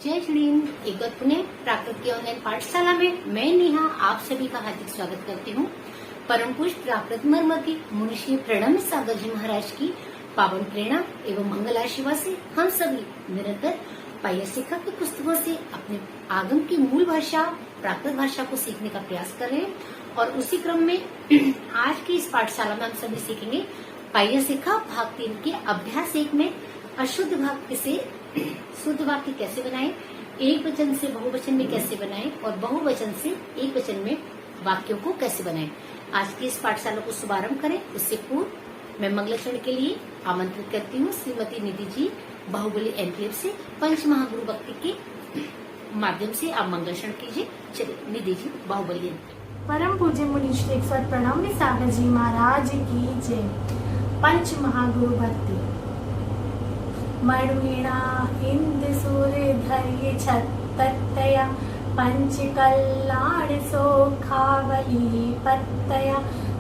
जय श्री हिंद। एक बार पुनः प्राकृत की ऑनलाइन पाठशाला में मैं नेहा आप सभी का हार्दिक स्वागत करती हूँ। परम पुरुष प्राकृत मर्मज्ञ मुनिश्री प्रणम सागर जी महाराज की पावन प्रेरणा एवं मंगल आशीर्वाद से हम सभी निरंतर पायसिका की पुस्तकों से अपने आगम की मूल भाषा प्राकृत भाषा को सीखने का प्रयास कर रहे हैं और उसी क्रम में आज की इस पाठशाला में हम सभी सीखेंगे पायसिका भाग 3 के अभ्यास 1 में अशुद्ध वाक्य से शुद्ध वाक्य कैसे बनाएं, एक वचन से बहुवचन में कैसे बनाएं और बहुवचन से एक वचन में वाक्यों को कैसे बनाएं। आज की इस पाठशाला को शुभारंभ करें उससे पूर्व मैं मंगलाचरण के लिए आमंत्रित करती हूँ श्रीमती निधि जी बाहुबली एनक्लेव से। पंच महागुरु भक्ति के माध्यम से आप मंगलाचरण कीजिए। चलिए निधि जी बाहुबली परम पूज्य मुनीश्री 108 प्रणम्य सागर जी महाराज की जय। पंच महागुरु भक्ति मणुणा इंद सूर्य धैर्य छत्तया पंच कल्याण सोखावली पत्तया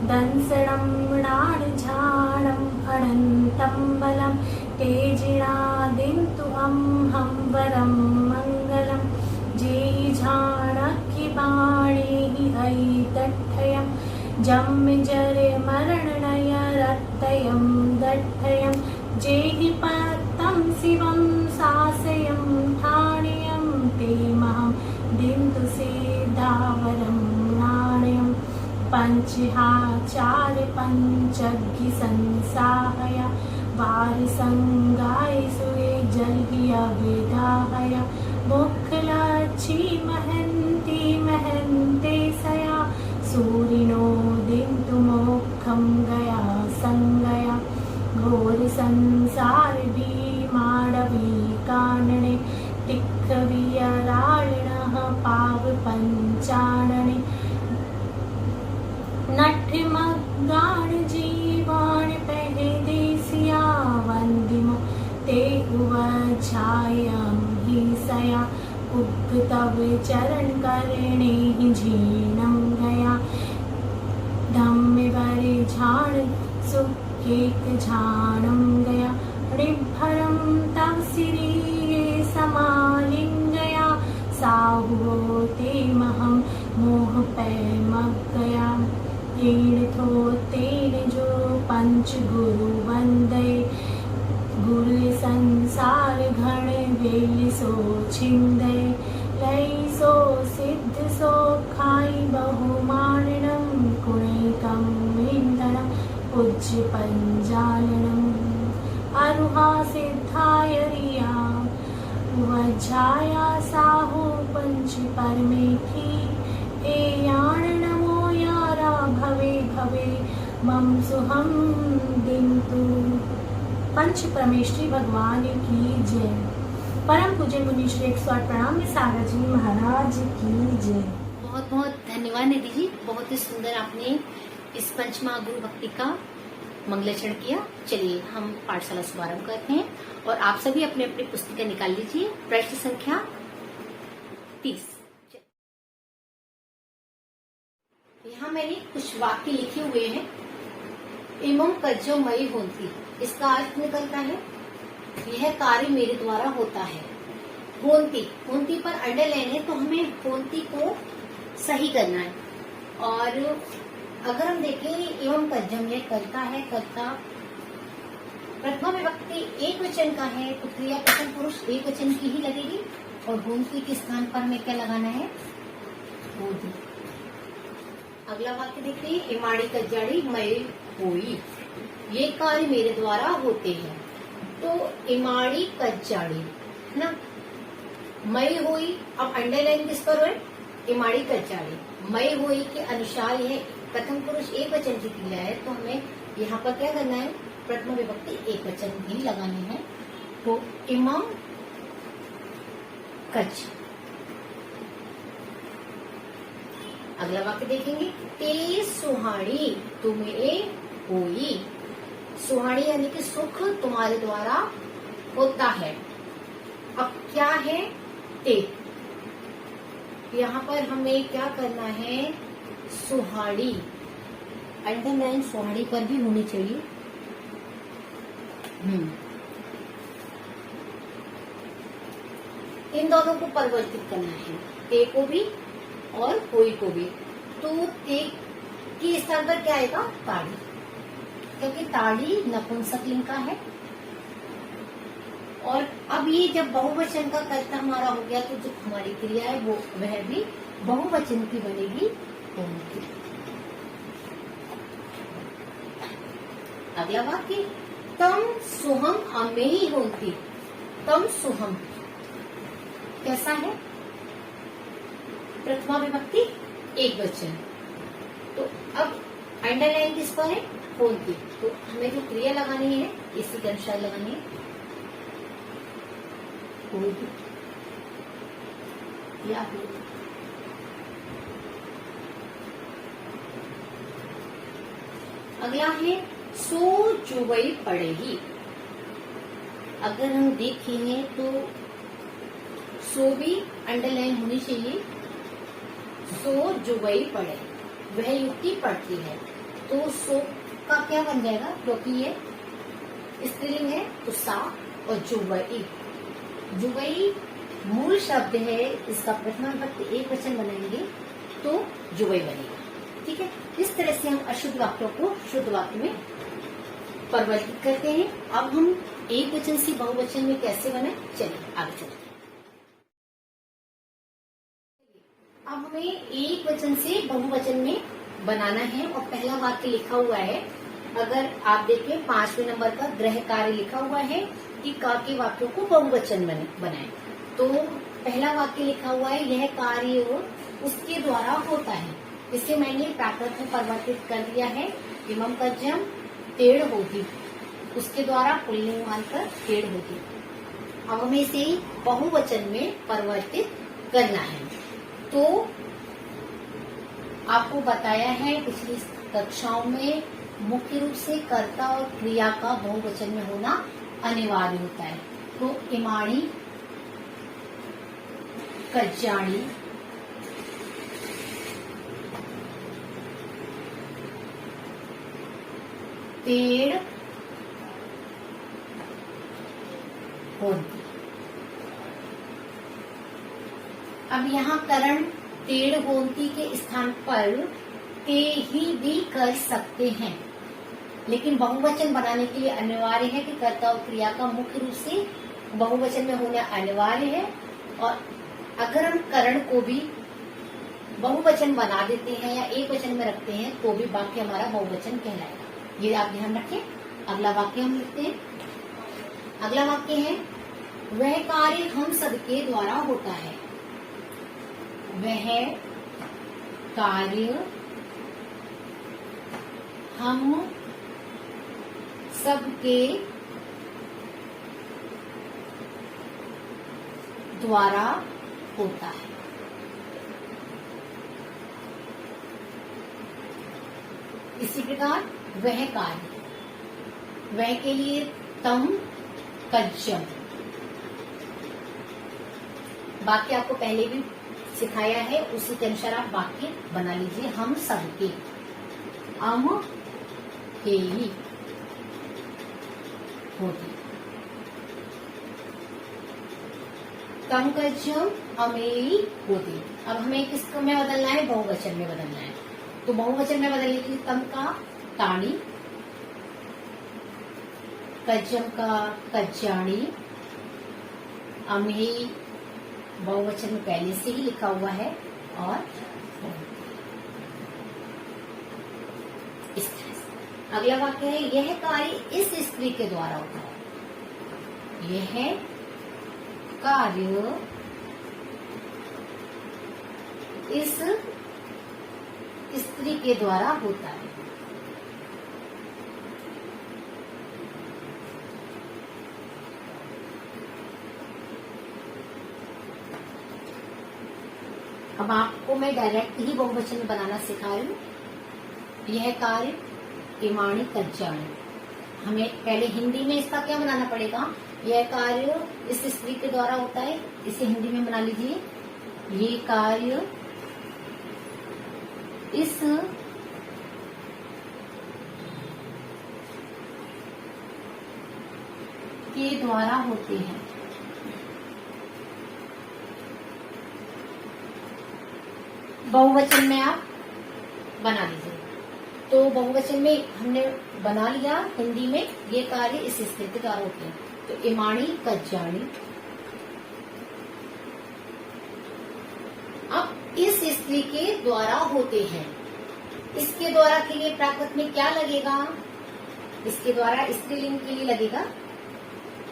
दंसणं मृणाल झाणं अनंतं बलं तेजिणा दिन्तु हम वरं मंगलम जेहि झाणक्य बाणी ऐतठयं जम्म जरे मरणनय रत्तयं दट्ठयं जेहि पत्तं शिवं सासयं ठाण्यं ते महं दिन्तु सिद्धावरं नाणयं पंचहाचार पंचज्ञ संसाहय वारिसंगाय सुये जल्हि अविदाहय मुखलक्षी महन्ति महन्ते सया सूरिनो दिन्तु मोक्षं गया संगया घोर संसार भीमाडवी कानने तिक्खवियराळिणः पाव पंचानने नठमगाण जीवाण पहे देसिया वंदिमो ते उवछायं ही सया उग तव चरण करणे ही झीणं गया धम्म वरे झाण सुकेक झाणं गया ऋभरं तव सिरिये समालिंगया साहुवो ते महं मोह पैमग गया हीण थो तेन जो पंच गुरु वंदे गुरु संसार घण वेल सो छिंदे लई सो सिद्ध सो खाई बहुमाननम कुणैकम इंदनम पूज्य पंजालनम अरुहा सिद्धाय रिया वज्राया साहु पंच परमेखी ए याण नमो यारा भवे भवे मम सुहम दिन्तु। पंच परमेश्वरी भगवान की जय। परम पूज्य मुनीश्री 108 प्रणाम सागर जी महाराज की जय। बहुत बहुत धन्यवाद निधि जी, बहुत ही सुंदर आपने इस पंच महागुरु भक्ति का मंगलाचरण किया। चलिए हम पाठशाला शुभारंभ करते हैं और आप सभी अपने अपने पुस्तिका निकाल लीजिए। प्रश्न संख्या 30। यहाँ मैंने कुछ वाक्य लिखे हुए हैं। एवं कज्जोमयी होती, इसका अर्थ निकलता है यह कार्य मेरे द्वारा होता है। होंती, होंती पर अंडरलाइन है तो हमें होंती को सही करना है। और अगर हम देखें एवं कज्जम यह करता है, करता प्रथमा विभक्ति एक वचन का है तो क्रिया प्रथम पुरुष एक वचन की ही लगेगी और होंती के स्थान पर हमें क्या लगाना है, होती। अगला वाक्य देखते हैं, इमाड़ी कज्जाड़ी मय होई, ये कार्य मेरे द्वारा होते हैं। तो इमाड़ी कज्जाड़ी है ना, मय होई। अब अंडरलाइन किस पर है, इमाड़ी कज्जाड़ी मय होई के अनुसार यह प्रथम पुरुष एक वचन की क्रिया है तो हमें यहाँ पर क्या करना है, प्रथम विभक्ति एक वचन ही लगानी है। तो इमाम कच। अगला वाक्य देखेंगे, ते सुहाड़ी तुम्हें होई। सुहाड़ी यानी कि सुख तुम्हारे द्वारा होता है। अब क्या है ते, यहाँ पर हमें क्या करना है, सुहाड़ी। अंडरलाइन सुहाड़ी पर भी होनी चाहिए। इन दोनों को परिवर्तित करना है, ते को भी और कोई को भी। तो ते के स्थान पर क्या आएगा? ताड़ी, क्योंकि ताड़ी नपुंसकलिंग का है। और अब ये जब बहुवचन का कर्ता हमारा हो गया, तो जो हमारी क्रिया है वो वह भी बहुवचन की बनेगी, होंगी। अगला वाक्य, तम सुहम अमेयी होती। तम सुहम कैसा है? प्रथमा विभक्ति एक वचन। तो अब अंडरलाइन किस पर है? होती। तो हमें जो क्रिया लगानी है इसी के अनुसार लगानी है, होती या होती। अगला है सो जुवई पड़ेगी। अगर हम देखेंगे तो सो भी अंडरलाइन होनी चाहिए। सो जुवई पड़े, वह युक्ति पड़ती है। तो सो का क्या बन जाएगा? क्योंकि ये स्त्रीलिंग है तो सा, और जुवई, जुवई मूल शब्द है, इसका प्रथमा विभक्ति एक वचन बनाएंगे तो जुवई बनेगा। ठीक है, इस तरह से हम अशुद्ध वाक्यों को शुद्ध वाक्य में परिवर्तित करते हैं। अब हम एक वचन से बहुवचन में कैसे बने, चलिए आगे चलते हैं। अब हमें एक वचन से बहुवचन में बनाना है, और पहला वाक्य लिखा हुआ है, अगर आप देखें 5वें नंबर का गृह कार्य लिखा हुआ है कि का के वाक्यों को बहुवचन बनाएं। तो पहला वाक्य लिखा हुआ है, यह कार्य उसके द्वारा होता है। इसे मैंने प्राकृत में परिवर्तित कर दिया है, इमम कर्जम टेढ़ होती, उसके द्वारा पुल्लिंग मानकर टेढ़ होती। अब हमें इसे बहुवचन में परिवर्तित करना है। तो आपको बताया है पिछली कक्षाओं में, मुख्य रूप से कर्ता और क्रिया का बहुवचन में होना अनिवार्य होता है। तो इमाणी, कज्जाणी, पेड़, होती। अब यहाँ करण टेढ़ होती के स्थान पर ते ही भी कर सकते हैं, लेकिन बहुवचन बनाने के लिए अनिवार्य है कि कर्ता और क्रिया का मुख्य रूप से बहुवचन में होना अनिवार्य है। और अगर हम करण को भी बहुवचन बना देते हैं या एक वचन में रखते हैं तो भी वाक्य हमारा बहुवचन कहलाएगा। ये आप ध्यान रखें। अगला वाक्य हम लिखते हैं। अगला वाक्य है, वह कार्य हम सबके द्वारा होता है। वह कार्य हम सबके द्वारा होता है। इसी प्रकार वह कार्य, वह के लिए तम कज्जम, वाक्य आपको पहले भी सिखाया है, उसी के अनुसार आप वाक्य बना लीजिए। हम सबके, अम के ही होती, तम कज्जम अमेयी होती। अब हमें किसको में बदलना है? बहुवचन में बदलना है। तो बहुवचन में बदलने के लिए तम का ताड़ी, कज्जम का कज्जाणी, अमेयी बहुवचन में पहले से ही लिखा हुआ है, और इस तरह से। अगला वाक्य है, यह कार्य इस स्त्री के द्वारा होता है। यह कार्य इस स्त्री के द्वारा होता है। अब आपको मैं डायरेक्ट ही बहुवचन में बनाना सिखा रही हूँ। यह कार्य इमाणी कज्जाणी, हमें पहले हिंदी में इसका क्या बनाना पड़ेगा? यह कार्य इस स्त्री के द्वारा होता है, इसे हिंदी में बना लीजिए। ये कार्य इस के द्वारा होते हैं। बहुवचन में आप बना लीजिए। तो बहुवचन में हमने बना लिया, हिंदी में ये कार्य इस स्त्री के द्वारा होते हैं। तो इमाणी कज्जाणी। अब इस स्त्री के द्वारा होते हैं, इसके द्वारा के लिए प्राकृत में क्या लगेगा? इसके द्वारा स्त्रीलिंग के लिए लगेगा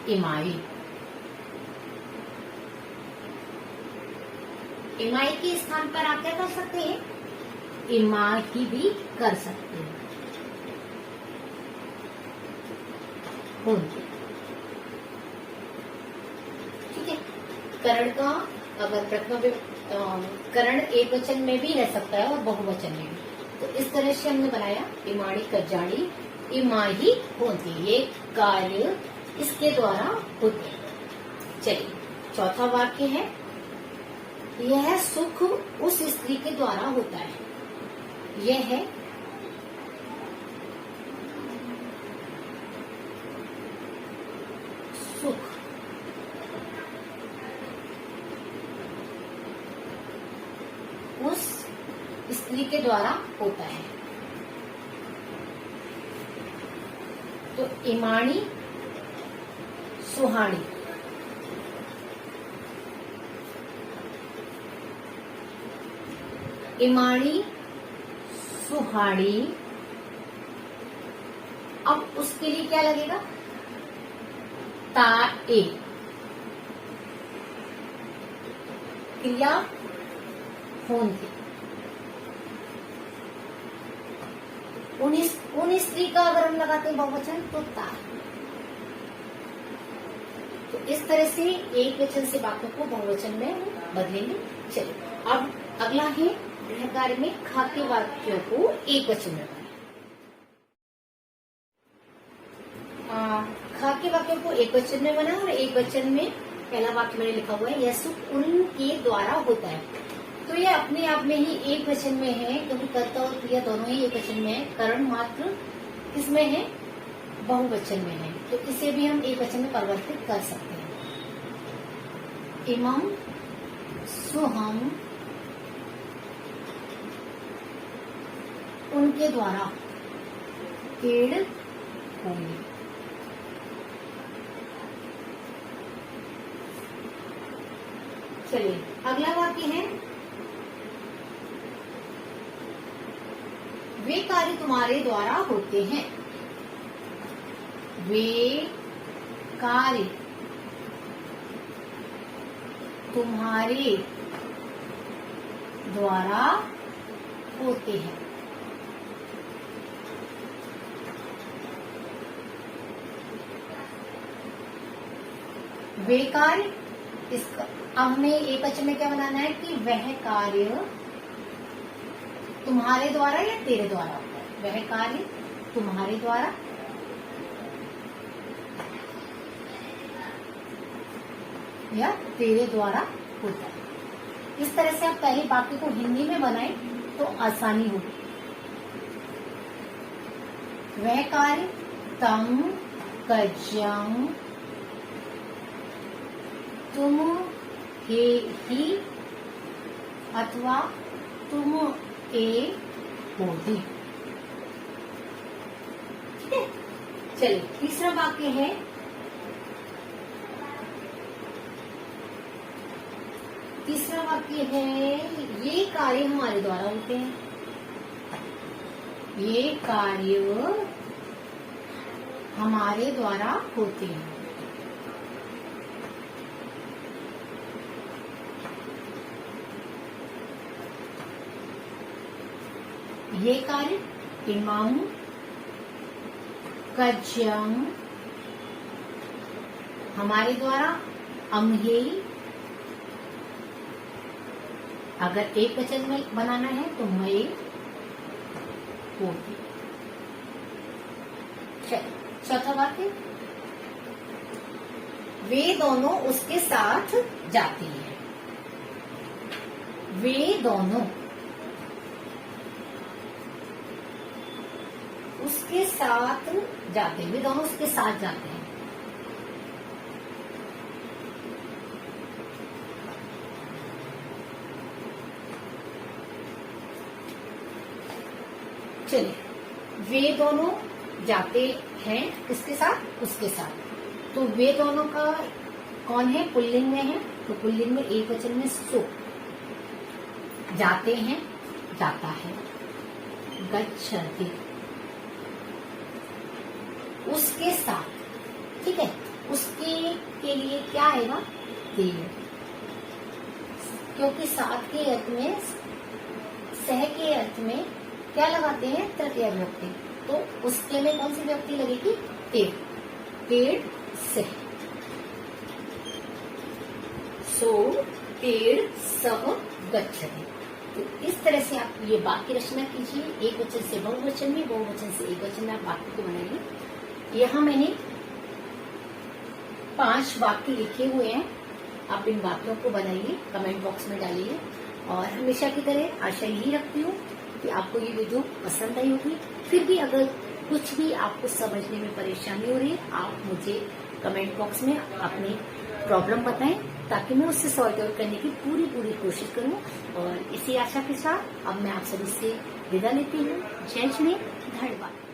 इमाई। इमाई के स्थान पर आप क्या कर सकते हैं? इमाही भी कर सकते हैं। ठीक है। करण का अगर प्रथम करण एक वचन में भी रह सकता है और बहुवचन में भी। तो इस तरह से हमने बनाया इमाणी कज्जाणी, इमाही होती, ये कार्य इसके द्वारा होते। चलिए चौथा वाक्य है, यह सुख उस स्त्री के द्वारा होता है। यह है सुख उस स्त्री के द्वारा होता है। तो इमाणी सुहानी, इमाणी सुहानी। अब उसके लिए क्या लगेगा? ताए, क्रिया होंगी। उन स्त्री का अगर हम लगाते हैं बहुवचन तो ता। तो इस तरह से एक वचन से बातों को बहुवचन में बदलेंगे। चलिए अब अगला है गृह कार्य में खाके वाक्यों को एक वचन में बनाएं। खाके वाक्यों को एक वचन में बना और एक वचन में पहला वाक्य मैंने लिखा हुआ है, यह सुख उनके द्वारा होता है। तो ये अपने आप में ही एक वचन में है, क्योंकि कर्ता और क्रिया दोनों ही एक वचन में है। करण मात्र किसमें है? बहुवचन में है। तो इसे भी हम एक वचन में परिवर्तित कर सकते हैं। इमं सुहम उनके द्वारा पेड़ होंगे। चलिए अगला वाक्य है, वे कार्य तुम्हारे द्वारा होते हैं। वे कार्य तुम्हारे द्वारा होते हैं। वे कार्य, इसका अब हमें एक वचन में क्या बनाना है कि वह कार्य तुम्हारे द्वारा या तेरे द्वारा होता है। वह कार्य तुम्हारे द्वारा या तेरे द्वारा होता है। इस तरह से आप पहले वाक्य को हिंदी में बनाएं तो आसानी होगी। वह कार्य तम कज्यम तुम ही अथवा तुम ए होगी। ठीक है। चलिए तीसरा वाक्य है, तीसरा वाक्य है ये कार्य हमारे द्वारा होते हैं। ये कार्य हमारे द्वारा होते हैं। ये कार्य इमं कज्यम हमारे द्वारा, अम्हे अगर एक वचन में बनाना है तो मई होगी। चौथा वाक्य, वे दोनों उसके साथ जाती हैं। वे दोनों उसके साथ जाते हैं। वे दोनों उसके साथ जाते हैं। चलिए, वे दोनों जाते हैं किसके साथ, उसके साथ। तो वे दोनों का कौन है, पुल्लिंग में है, तो पुल्लिंग में एक वचन में सो। जाते हैं, जाता है, गच्छति, उसके साथ, ठीक है। उसके के लिए क्या आएगा, ते, क्योंकि साथ के अर्थ में, सह के अर्थ में क्या लगाते हैं, तृतीय विभक्ति। तो उसके में कौन सी विभक्ति लगेगी, पेड़, पेड़ से। सो पेड़ सह गच्छति। तो इस तरह से आप ये वाक्य रचना कीजिए, एक वचन से बहुवचन में, बहुवचन से एक वचन में आप वाक्य को बनाइए। यहाँ मैंने 5 वाक्य लिखे हुए हैं, आप इन वाक्यों को बनाइए, कमेंट बॉक्स में डालिए। और हमेशा की तरह आशा यही रखती हूँ कि आपको ये वीडियो पसंद आई होगी। फिर भी अगर कुछ भी आपको समझने में परेशानी हो रही है, आप मुझे कमेंट बॉक्स में अपनी प्रॉब्लम बताएं, ताकि मैं उससे सॉल्व आउट करने की पूरी कोशिश करूं। और इसी आशा के साथ अब मैं आप सभी से विदा लेती हूँ। जय श्री, धन्यवाद।